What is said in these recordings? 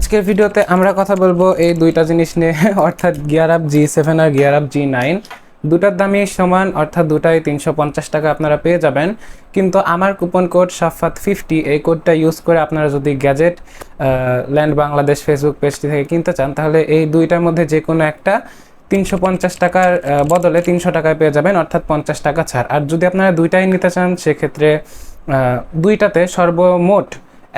আজকের ভিডিওতে আমরা কথা বলবো এই দুইটা জিনিস নিয়ে অর্থাৎ গিয়ার আপ G7 আর গিয়ার আপ G9 দুটার দামই সমান, অর্থাৎ দুটাই 350 টাকা আপনারা পেয়ে যাবেন। কিন্তু আমার কুপন কোড সাফাত50 এই কোডটা ইউজ করে আপনারা যদি গ্যাজেট ল্যান্ড বাংলাদেশ ফেসবুক পেজটি থেকে কিনতে চান, তাহলে এই দুইটার মধ্যে যে কোনো একটা 350 টাকার বদলে 300 টাকায় পেয়ে যাবেন, অর্থাৎ 50 টাকা ছাড়। আর যদি আপনারা দুইটাই নিতে চান সেক্ষেত্রে দুইটাতে সর্বমোট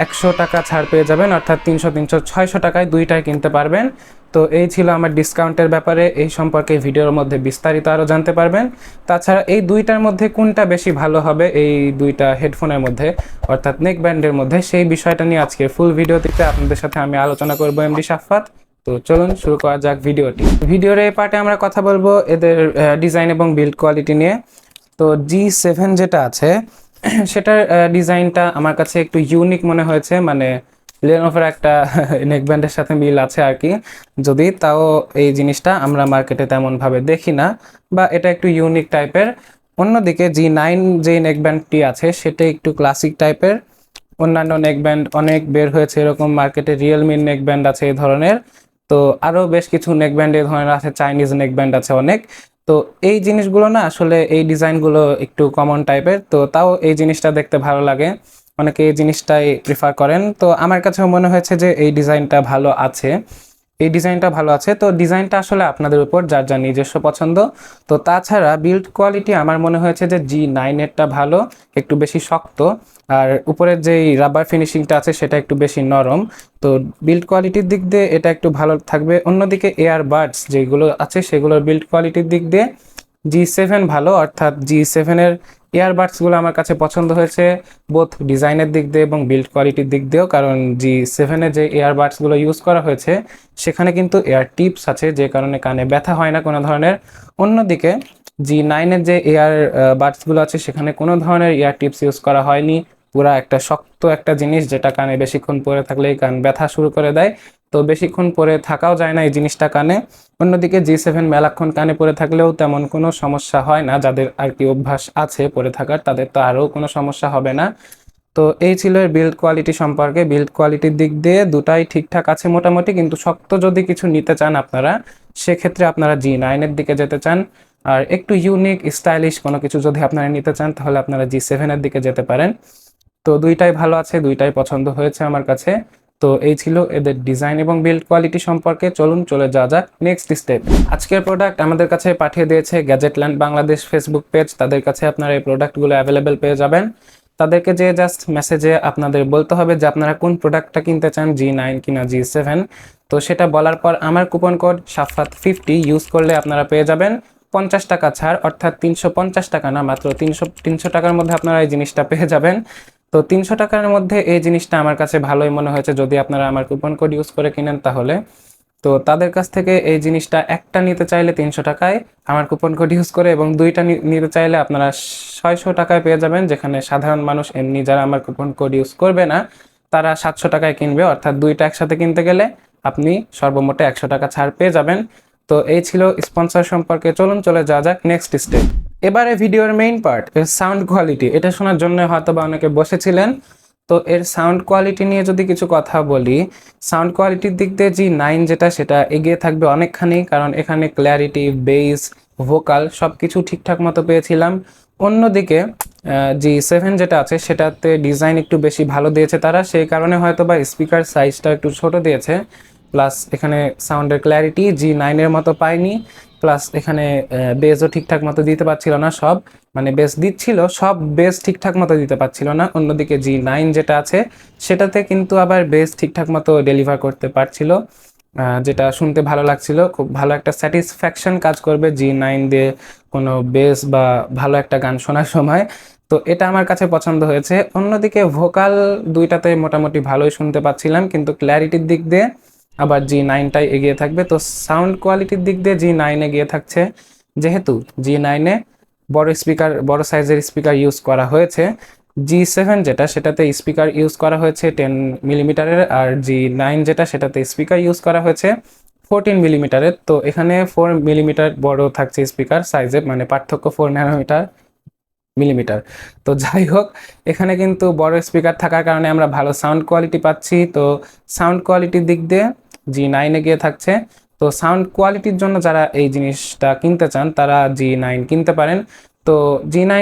100 টাকা ছাড় পেয়ে যাবেন, অর্থাৎ 300 300 600 টাকায় দুইটাই কিনতে পারবেন। তো এই ছিল আমার ডিসকাউন্টের ব্যাপারে, এই সম্পর্কে ভিডিওর মধ্যে বিস্তারিত আরও জানতে পারবেন। তাছাড়া এই দুইটার মধ্যে কোনটা বেশি ভালো হবে এই দুইটা হেডফোনের মধ্যে, অর্থাৎ নেক ব্যান্ডের মধ্যে, সেই বিষয়টা নিয়ে আজকে ফুল ভিডিওটিতে আপনাদের সাথে আমি আলোচনা করব এমডি সাফাত। তো চলুন শুরু করা যাক ভিডিওটি। ভিডিওর এই পার্টে আমরা কথা বলবো এদের ডিজাইন এবং বিল্ড কোয়ালিটি নিয়ে। তো G7 যেটা আছে সেটার ডিজাইনটা আমার কাছে একটু ইউনিক মনে হয়েছে, মানে লেনোভোর একটা নেকব্যান্ডের সাথে মিল আছে আর কি, যদি তাও এই জিনিসটা আমরা মার্কেটে তেমনভাবে দেখি না, বা এটা একটু ইউনিক টাইপের। অন্যদিকে G9 যে নেকব্যান্ডটি আছে সেটা একটু ক্লাসিক টাইপের। অন্যান্য নেকব্যান্ড অনেক বের হয়েছে এরকম মার্কেটে, রিয়েলমির নেকব্যান্ড আছে এই ধরনের, তো আরও বেশ কিছু নেকব্যান্ড এই ধরনের আছে, চাইনিজ নেকব্যান্ড আছে অনেক। তো এই জিনিসগুলো না আসলে এই ডিজাইনগুলো একটু কমন টাইপের, তো তাও এই জিনিসটা দেখতে ভালো লাগে, অনেকে এই জিনিসটাই প্রিফার করেন। তো আমার কাছেও মনে হয়েছে যে এই ডিজাইনটা ভালো আছে, এই ডিজাইনটা ভালো আছে। তো ডিজাইনটা আসলে আপনাদের উপর, যার যার নিজস্ব পছন্দ। তো তাছাড়া বিল্ড কোয়ালিটি আমার মনে হয়েছে যে G9 এরটা ভালো, একটু বেশি শক্ত, আর উপরের যেই রাবার ফিনিশিংটা আছে সেটা একটু বেশি নরম। তো বিল্ড কোয়ালিটির দিক দিয়ে এটা একটু ভালো থাকবে। অন্যদিকে এয়ারবাডস যেগুলো আছে সেগুলোর বিল্ড কোয়ালিটির দিক দিয়ে G7 ভালো, অর্থাৎ G7 এর ইয়ারবাডসগুলো আমার কাছে পছন্দ হয়েছে, বোথ ডিজাইনের দিক দিয়ে এবং বিল্ড কোয়ালিটির দিক দিয়েও। কারণ G7 এ যে ইয়ারবাডসগুলো ইউজ করা হয়েছে সেখানে কিন্তু এয়ার টিপস আছে, যে কারণে কানে ব্যথা হয় না কোনো ধরনের। অন্যদিকে G9 এর যে এয়ার বাডসগুলো আছে সেখানে কোনো ধরনের ইয়ার টিপস ইউজ করা হয়নি, পুরা একটা শক্ত একটা জিনিস যেটা কানে বেশিক্ষণ পরে থাকলেই কান ব্যথা শুরু করে দেয়। তো বেশিক্ষণ পরে থাকাও যায় না এই জিনিসটা কানে। অন্যদিকে G7 মেলাক্ষণ কানে পরে থাকলেও তেমন কোনো সমস্যা হয় না, যাদের আর কি অভ্যাস আছে পরে থাকার তাদের তো আরও কোনো সমস্যা হবে না। তো এই ছিল এর বিল্ড কোয়ালিটি সম্পর্কে। বিল্ড কোয়ালিটির দিক দিয়ে দুটাই ঠিকঠাক আছে মোটামুটি, কিন্তু শক্ত যদি কিছু নিতে চান আপনারা সেক্ষেত্রে আপনারা G9 এর দিকে যেতে চান, আর একটু ইউনিক স্টাইলিশ কোনো কিছু যদি আপনারা নিতে চান তাহলে আপনারা G7 এর দিকে যেতে পারেন। তো দুইটাই ভালো আছে, দুইটাই পছন্দ হয়েছে আমার কাছে। তো এই ছিল এদের ডিজাইন এবং বিল্ড কোয়ালিটি সম্পর্কে। চলুন চলে যাওয়া যাক নেক্সট স্টেপ। আজকের প্রোডাক্ট আমাদের কাছে পাঠিয়ে দিয়েছে গ্যাজেটল্যান্ড বাংলাদেশ ফেসবুক পেজ, তাদের কাছে আপনারা এই প্রোডাক্টগুলো অ্যাভেলেবেল পেয়ে যাবেন। তাদেরকে যে জাস্ট মেসেজে আপনাদের বলতে হবে যে আপনারা কোন প্রোডাক্টটা কিনতে চান, G9 কিনা G7। তো সেটা বলার পর আমার কুপন কোড সাফাত50 ইউজ করলে আপনারা পেয়ে যাবেন 50 টাকা ছাড়, অর্থাৎ 350 টাকা না, মাত্র 300 টাকার মধ্যে আপনারা এই জিনিসটা পেয়ে যাবেন। তো 300 টাকার মধ্যে এই জিনিসটা আমার কাছে ভালোই মনে হয়েছে যদি আপনারা আমার কুপন কোড ইউজ করে কিনেন তাহলে। তো তাদের কাছ থেকে এই জিনিসটা একটা নিতে চাইলে 300 টাকায় আমার কুপন কোড ইউজ করে, এবং দুইটা নিতে চাইলে আপনারা 600 টাকায় পেয়ে যাবেন, যেখানে সাধারণ মানুষ এমনি যারা আমার কুপন কোড ইউজ করবে না তারা 700 টাকায় কিনবে, অর্থাৎ দুইটা একসাথে কিনতে গেলে আপনি সর্বমোটে 100 টাকা ছাড় পেয়ে যাবেন। তো এই ছিল স্পন্সর সম্পর্কে। চলুন চলে যাওয়া যাক নেক্সট স্টেপ। এবারে ভিডিওর মেইন পার্ট, এর সাউন্ড কোয়ালিটি। এটা শোনার জন্য হয়তো বা অনেকে বসেছিলেন। তো এর সাউন্ড কোয়ালিটি নিয়ে যদি কিছু কথা বলি, সাউন্ড কোয়ালিটির দিক দিয়ে G9 যেটা সেটা এগিয়ে থাকবে অনেকখানি, কারণ এখানে ক্ল্যারিটি, বেস, ভোকাল সব কিছু ঠিকঠাক মতো পেয়েছিলাম। অন্যদিকে G7 যেটা আছে সেটাতে ডিজাইন একটু বেশি ভালো দিয়েছে তারা, সেই কারণে হয়তো বা স্পিকার সাইজটা একটু ছোট দিয়েছে। প্লাস এখানে সাউন্ডের ক্ল্যারিটি G9 এর মতো পাইনি। প্লাস এখানে বেসও ঠিকঠাক মতো দিতে পারছিল না সব, মানে বেস দিচ্ছিল সব, বেস ঠিকঠাক মতো দিতে পারছিল না। অন্যদিকে G9 যেটা আছে সেটাতে কিন্তু আবার বেস ঠিকঠাক মতো ডেলিভার করতে পারছিল, যেটা শুনতে ভালো লাগছিল। খুব ভালো একটা স্যাটিসফ্যাকশন কাজ করবে G9 দিয়ে কোনো বেস বা ভালো একটা গান শোনার সময়। তো এটা আমার কাছে পছন্দ হয়েছে। অন্যদিকে ভোকাল দুইটাতে মোটামুটি ভালোই শুনতে পাচ্ছিলাম, কিন্তু ক্ল্যারিটির দিক দিয়ে আবার G9টাই এগিয়ে থাকবে। তো সাউন্ড কোয়ালিটির দিক দিয়ে G9 এগিয়ে থাকছে, যেহেতু G9 এ বড় স্পিকার, বড় সাইজের স্পিকার ইউজ করা হয়েছে। G7 যেটা সেটাতে স্পিকার ইউজ করা হয়েছে 10 মিলিমিটারের, আর G9 যেটা সেটাতে স্পিকার ইউজ করা হয়েছে 14 মিলিমিটারের। তো এখানে 4 মিলিমিটার বড় থাকছে স্পিকার সাইজে, মানে পার্থক্য 4 ন্যানোমিটার। মিলিমিটার। তো যাই হোক, এখানে কিন্তু বড় স্পিকার থাকার কারণে আমরা ভালো সাউন্ড কোয়ালিটি পাচ্ছি। তো সাউন্ড কোয়ালিটির দিক দিয়ে G9 এগিয়ে থাকছে। তো সাউন্ড কোয়ালিটির জন্য যারা এই জিনিসটা কিনতে চান তারা G9 কিনতে পারেন। তো G9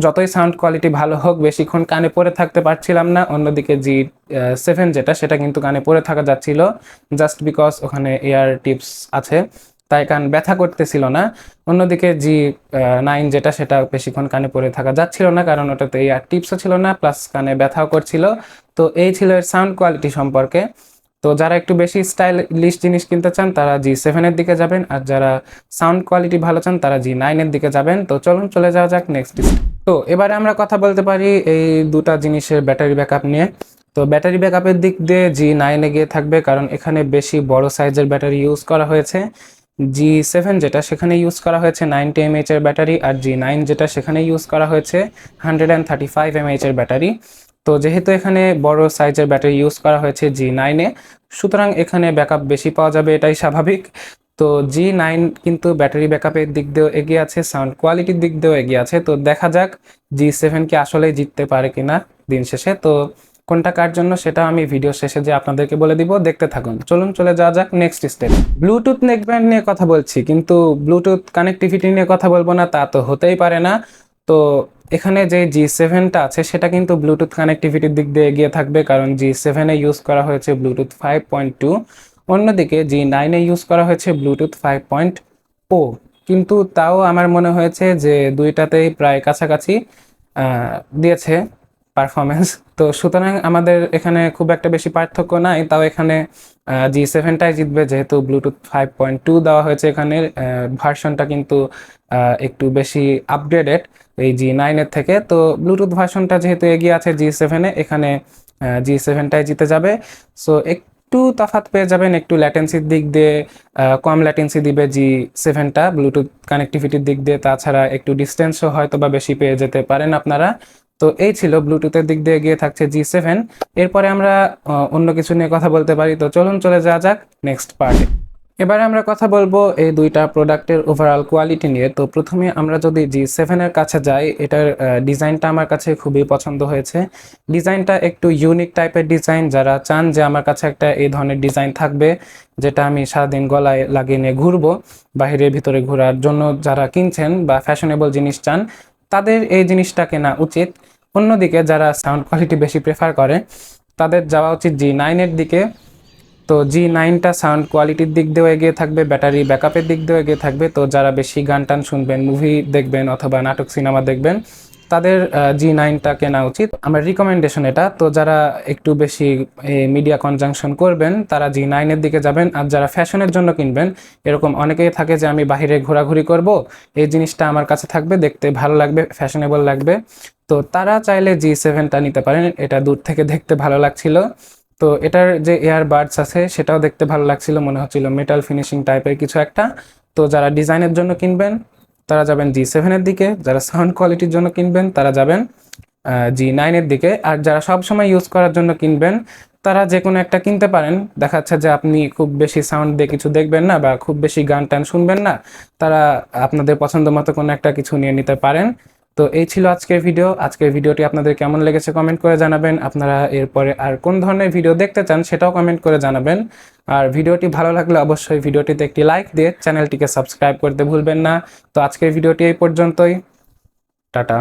যতই সাউন্ড কোয়ালিটি ভালো হোক, বেশিক্ষণ কানে পড়ে থাকতে পারছিলাম না। অন্যদিকে G7 যেটা, সেটা কিন্তু কানে পড়ে থাকা যাচ্ছিল, জাস্ট বিকজ ওখানে এয়ার টিপস আছে, তাই কান ব্যথা করতেছিল না। অন্যদিকে G9 যেটা, সেটা বেশিক্ষণ কানে পড়ে থাকা যাচ্ছিল না, কারণ ওটাতে এয়ার টিপসও ছিল না, প্লাস কানে ব্যথাও করছিল। তো এই ছিল এর সাউন্ড কোয়ালিটি সম্পর্কে। তো যারা একটু বেশি স্টাইলিশ জিনিস কিনতে চান তারা G7 এর দিকে যাবেন, আর যারা সাউন্ড কোয়ালিটি ভালো চান তারা G9 এর দিকে যাবেন। তো চলুন চলে যাওয়া যাক নেক্সট। তো এবারে আমরা কথা বলতে পারি এই দুটা জিনিসের ব্যাটারি ব্যাকআপ নিয়ে। তো ব্যাটারি ব্যাকআপের দিক দিয়ে G9 এগিয়ে থাকবে, কারণ এখানে বেশি বড় সাইজের ব্যাটারি ইউজ করা হয়েছে। G7 যেটা, সেখানে ইউজ করা হয়েছে 90 mAh এর ব্যাটারি, আর G9 যেটা, সেখানে ইউজ করা হয়েছে 135 mAh এর ব্যাটারি। তো যেহেতু এখানে বড় সাইজের ব্যাটারি ইউজ করা হয়েছে G9 এ, সুতরাং এখানে ব্যাকআপ বেশি পাওয়া যাবে, এটাই স্বাভাবিক। তো G9 কিন্তু ব্যাটারি ব্যাকআপের দিক দিয়েও এগিয়ে আছে, সাউন্ড কোয়ালিটির দিক দিয়েও এগিয়ে আছে। তো দেখা যাক G7 কি আসলেই জিততে পারে কিনা দিন শেষে। তো কোনটা কার জন্য সেটা আমি ভিডিও শেষে যে আপনাদেরকে বলে দিব, দেখতে থাকুন। চলুন চলে যাওয়া যাক নেক্সট স্টেপ। ব্লুটুথ নেকব্যান্ড নিয়ে কথা বলছি, কিন্তু ব্লুটুথ কানেক্টিভিটি নিয়ে কথা বলবো না, তা তো হতেই পারে না। তো এখানে যে G7টা আছে সেটা কিন্তু ব্লুটুথ কানেক্টিভিটির দিক দিয়ে এগিয়ে থাকবে, কারণ G7 এ ইউজ করা হয়েছে ব্লুটুথ 5.2, অন্যদিকে G9 এ ইউজ করা হয়েছে ব্লুটুথ 5.0। কিন্তু তাও আমার মনে হয়েছে যে দুইটাতেই প্রায় কাছাকাছি দিয়েছে পারফরমেন্স। তো সুতরাং আমাদের এখানে খুব একটা বেশি পার্থক্য নাই, তাও এখানে G7টাই জিতবে, যেহেতু ব্লুটুথ 5.2 দেওয়া হয়েছে। এখানে ভার্সনটা কিন্তু একটু বেশি আপগ্রেডেড এই G9 এর থেকে। তো ব্লুটুথ ভার্সনটা যেহেতু এগিয়ে আছে G7 এ, এখানে G7টাই জিতে যাবে। সো একটু তফাৎ পেয়ে যাবেন একটু ল্যাটেন্সির দিক দিয়ে, কম ল্যাটেন্সি দিবে G7টা ব্লুটুথ কানেক্টিভিটির দিক দিয়ে। তাছাড়া একটু ডিস্টেন্সও হয়তো বা বেশি পেয়ে যেতে পারেন আপনারা। তো এই ছিল ব্লুটুথের দিক দিয়ে এগিয়ে থাকছে G7। এরপরে আমরা অন্য কিছু নিয়ে কথা বলতে পারি। তো চলুন চলে যাওয়া যাক নেক্সট পার্টে। এবারে আমরা কথা বলবো এই দুইটা প্রোডাক্টের ওভারঅল কোয়ালিটি নিয়ে। তো প্রথমে আমরা যদি G7 এর কাছে যাই, এটার ডিজাইনটা আমার কাছে খুবই পছন্দ হয়েছে। ডিজাইনটা একটু ইউনিক টাইপের ডিজাইন। যারা চান যে আমার কাছে একটা এই ধরনের ডিজাইন থাকবে, যেটা আমি সারাদিন গলায় লাগিয়ে নিয়ে ঘুরবো, বাহিরের ভিতরে ঘোরার জন্য যারা কিনছেন বা ফ্যাশনেবল জিনিস চান, তাদের এই জিনিসটা কেনা উচিত। অন্যদিকে যারা সাউন্ড কোয়ালিটি বেশি প্রেফার করে, তাদের যাওয়া উচিত G9 এর দিকে। তো G9টা সাউন্ড কোয়ালিটির দিক দিয়েও এগিয়ে থাকবে, ব্যাটারি ব্যাকআপের দিক দিয়েও এগিয়ে থাকবে। তো যারা বেশি গান টান শুনবেন, মুভি দেখবেন অথবা নাটক সিনেমা দেখবেন, তাদের G9টা কেনা উচিত, আমার রিকমেন্ডেশন এটা। তো যারা একটু বেশি মিডিয়া কনজাংশন করবেন তারা G9 এর দিকে যাবেন। আর যারা ফ্যাশনের জন্য কিনবেন, এরকম অনেকেই থাকে যে আমি বাহিরে ঘোরাঘুরি করব, এই জিনিসটা আমার কাছে থাকবে, দেখতে ভালো লাগবে, ফ্যাশনেবল লাগবে, তো তারা চাইলে G7টা নিতে পারেন। এটা দূর থেকে দেখতে ভালো লাগছিল। তো এটার যে এয়ারবাডস আছে সেটাও দেখতে ভালো লাগছিল, মনে হচ্ছিল মেটাল ফিনিশিং টাইপের কিছু একটা। তো যারা ডিজাইনের জন্য কিনবেন তারা যাবেন G7 এর দিকে, যারা সাউন্ড কোয়ালিটির জন্য কিনবেন তারা যাবেন G9 এর দিকে, আর যারা সব সময় ইউজ করার জন্য কিনবেন তারা যে কোনো একটা কিনতে পারেন। দেখা যাচ্ছে যে আপনি খুব বেশি সাউন্ড দিয়ে কিছু দেখবেন না বা খুব বেশি গান টান শুনবেন না, তারা আপনাদের পছন্দ মতো কোনো একটা কিছু নিয়ে নিতে পারেন। তো এই ছিল আজকের ভিডিও। আজকের ভিডিওটি আপনাদের কেমন লেগেছে কমেন্ট করে জানাবেন। আপনারা এরপরে আর কোন ধরনের ভিডিও দেখতে চান সেটাও কমেন্ট করে জানাবেন। আর ভিডিওটি ভালো লাগলে অবশ্যই ভিডিওটিতে একটি লাইক দিয়ে চ্যানেলটিকে সাবস্ক্রাইব করতে ভুলবেন না। তো আজকের ভিডিওটি এই পর্যন্তই। টাটা।